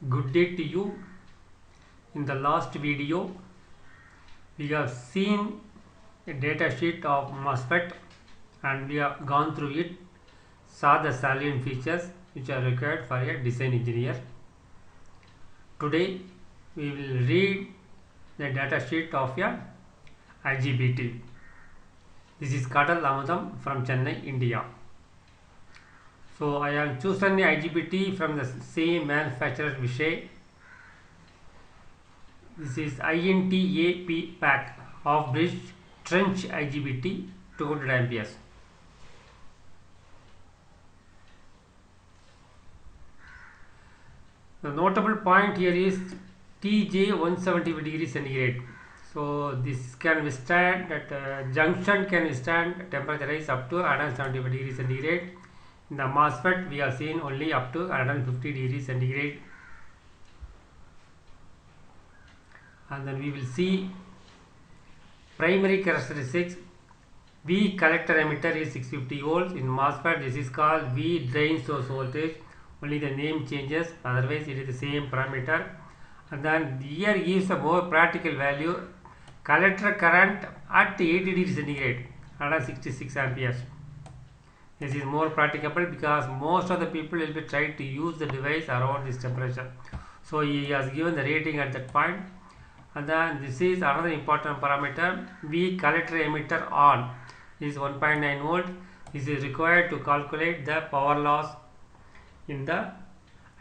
Good day to you. In the last video, we have seen a data sheet of MOSFET and we have gone through it, saw the salient features which are required for a design engineer. Today, we will read the data sheet of a IGBT. This is Kadal Amadam from Chennai, India. So, I have chosen the IGBT from the same manufacturer Vishay. This is INTAP pack half bridge trench IGBT 200 amperes. The notable point here is TJ 175 degrees centigrade. So this can withstand that junction can withstand temperature rise up to 175 degrees centigrade. In the MOSFET we have seen only up to 150 degrees centigrade. And then we will see primary characteristics. V collector emitter is 650 volts. In MOSFET this is called V drain source voltage. Only the name changes, otherwise it is the same parameter. And then here gives a more practical value. Collector current at 80 degrees centigrade, 166 amperes. This is more practicable because most of the people will be trying to use the device around this temperature. So he has given the rating at that point. And then this is another important parameter. V collector emitter on is 1.9 volt. This is required to calculate the power loss in the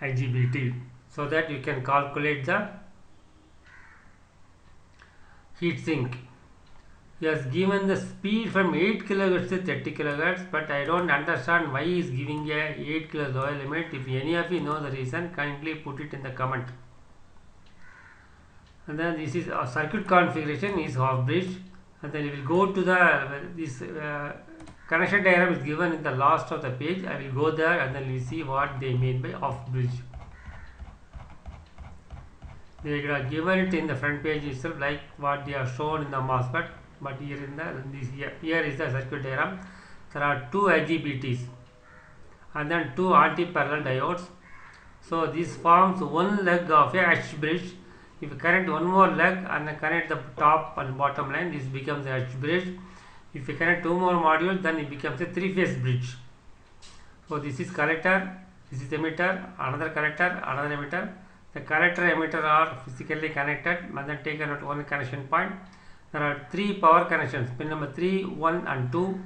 IGBT, so that you can calculate the heat sink. He has given the speed from 8 kHz to 30 kHz, but I don't understand why he is giving a 8 kHz lower limit. If any of you know the reason, kindly put it in the comment. And then this is a circuit configuration is half bridge, and then we will go to the connection diagram is given in the last of the page. I will go there and then we will see what they mean by off bridge. They have given it in the front page itself like what they have shown in the MOSFET, but here in here is the circuit diagram. There are two IGBTs and then two anti-parallel diodes. So this forms one leg of a H bridge. If you connect one more leg and then connect the top and bottom line, this becomes a H bridge. If you connect two more modules, then it becomes a three-phase bridge. So this is collector, this is emitter, another collector, another emitter. The collector emitter are physically connected and then taken at one connection point. There are three power connections, pin number 3, 1 and 2,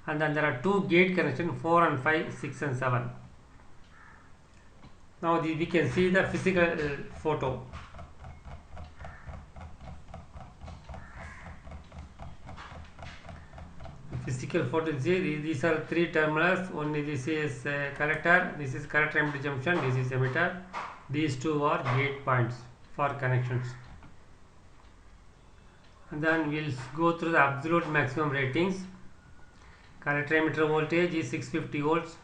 and then there are two gate connections 4 and 5, 6 and 7. Now we can see the physical photo. Physical photo, these are three terminals. Only this is collector, this is collector emitter junction, this is emitter. These two are gate points for connections. And then we will go through the absolute maximum ratings. Collector emitter voltage is 650 volts.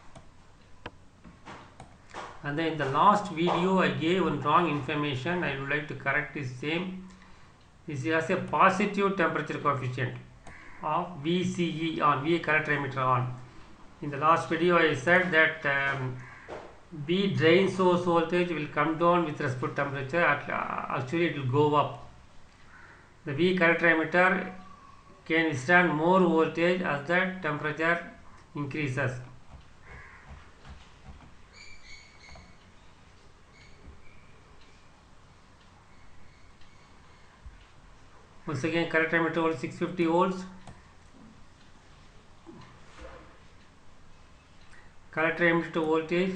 And then in the last video I gave one wrong information. I would like to correct this same. This has a positive temperature coefficient of VCE on, V collector emitter on. In the last video I said that V drain source voltage will come down with respect to temperature. Actually it will go up. The V collector emitter can withstand more voltage as the temperature increases. Once again, collector emitter voltage 650 volts. Collector emitter voltage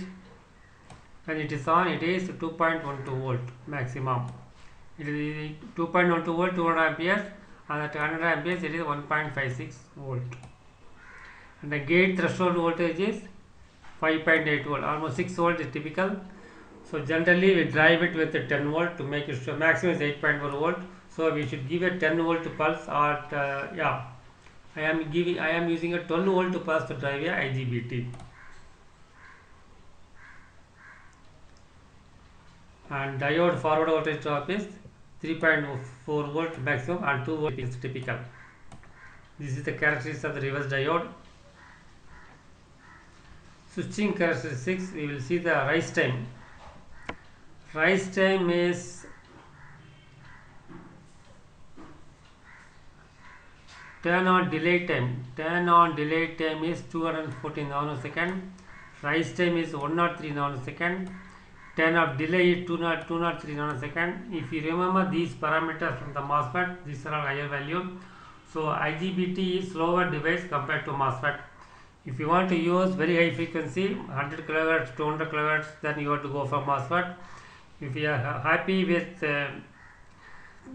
when it is on, it is 2.12 volt maximum. It is 2.12 volt, 200 amperes, and at 100 amperes it is 1.56 volt. And the gate threshold voltage is 5.8 volt, almost 6 volt is typical. So generally we drive it with a 10 volt to make it maximum is 8.4 volt. So we should give a 10 volt pulse or I am using a 12 volt pulse to drive a IGBT. And diode forward voltage drop is 3.4 volt maximum and 2 volt is typical. This is the characteristics of the reverse diode. Switching characteristics, we will see the rise time. rise time is 10 on delay time. 10 on delay time is 214 nanosecond. Rise time is 103 nanosecond. 10 of delay is 203 nanosecond. If you remember these parameters from the MOSFET, these are all higher value. So IGBT is slower device compared to MOSFET. If you want to use very high frequency 100 kHz, 200 kHz, then you have to go for MOSFET. If you are happy with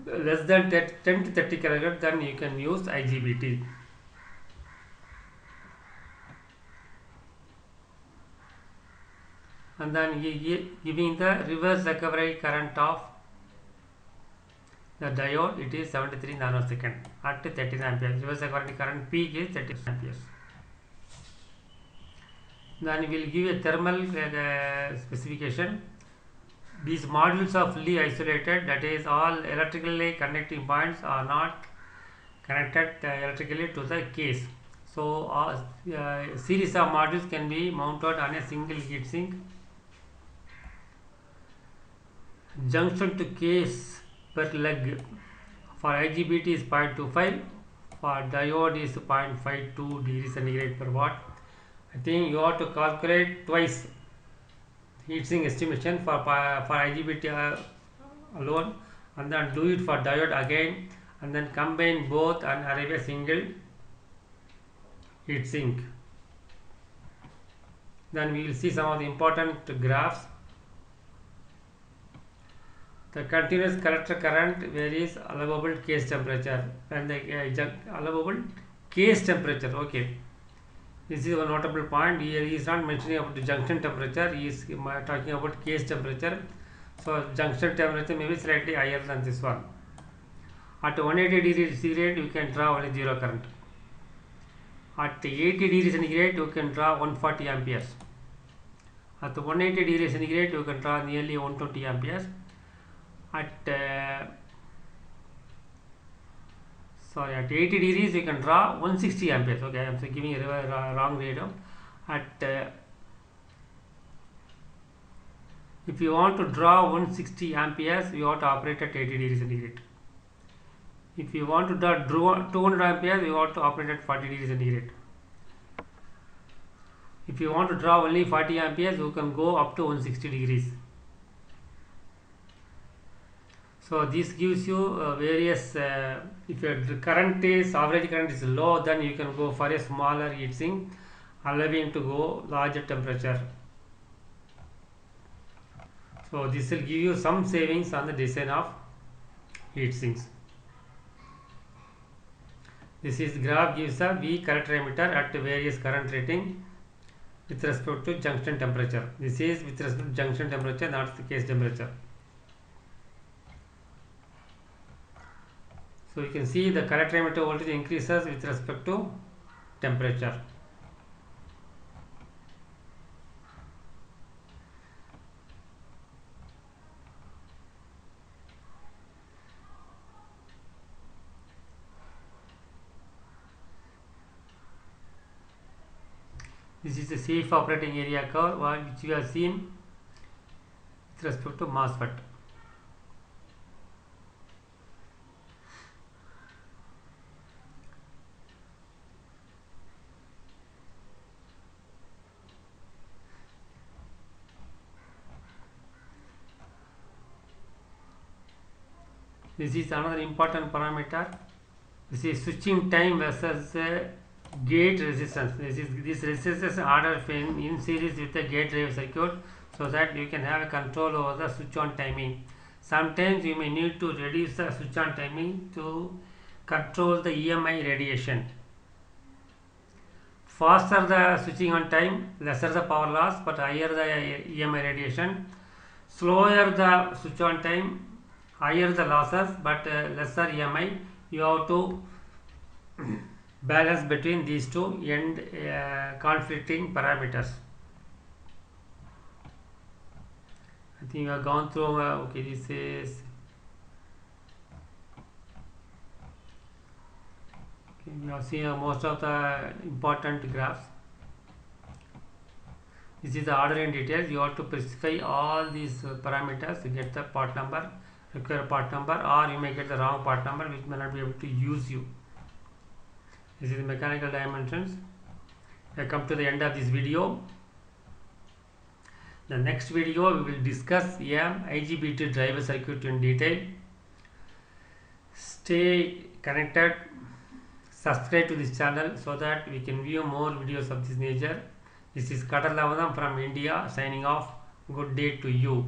less than 10 to 30 kHz, then you can use IGBT. And then giving the reverse recovery current of the diode, it is 73 nanosecond at 13 amperes. Reverse recovery current peak is 30 amperes. Then we will give a thermal specification. These modules are fully isolated, that is all electrically connecting points are not connected electrically to the case. So series of modules can be mounted on a single heatsink. Junction to case per leg for IGBT is 0.25, for diode is 0.52 degrees centigrade per watt. I think you have to calculate twice heatsink estimation for IGBT alone, and then do it for diode again, and then combine both and arrive a single heatsink. Then we will see some of the important graphs. The continuous collector current varies allowable case temperature, and the allowable case temperature. Okay, this is a notable point. Here he is not mentioning about the junction temperature, he is talking about case temperature. So junction temperature may be slightly higher than this one. At 180 degrees centigrade you can draw only 0 current. At 80 degrees centigrade you can draw 140 amperes. At 180 degrees centigrade you can draw nearly 120 amperes. At 80 degrees you can draw 160 amperes. Okay, I am giving a wrong radio. If you want to draw 160 amperes, you have to operate at 80 degrees centigrade. If you want to draw 200 amperes, you have to operate at 40 degrees centigrade. If you want to draw only 40 amperes, you can go up to 160 degrees. So this gives you various, if your average current is low, then you can go for a smaller heatsink, allowing to go larger temperature. So this will give you some savings on the design of heatsinks. This is graph gives a V collector emitter at various current rating with respect to junction temperature. This is with respect to junction temperature, not the case temperature. So you can see the collector emitter voltage increases with respect to temperature. This is the safe operating area curve which we have seen with respect to MOSFET. This is another important parameter. This is switching time versus gate resistance. This resistance order in series with the gate drive circuit, so that you can have a control over the switch on timing. Sometimes you may need to reduce the switch on timing to control the EMI radiation. Faster the switching on time, lesser the power loss, but higher the EMI radiation. Slower the switch on time, higher the losses, but lesser EMI. You have to balance between these two and conflicting parameters. I think we have gone through. Okay, this is okay. We have seen most of the important graphs. This is the ordering details. You have to specify all these parameters to get the part number, require part number, or you may get the wrong part number which may not be able to use you. This is the mechanical dimensions. I come to the end of this video. The next video we will discuss IGBT driver circuit in detail. Stay connected. Subscribe to this channel so that we can view more videos of this nature. This is Kadalavadam from India signing off. Good day to you.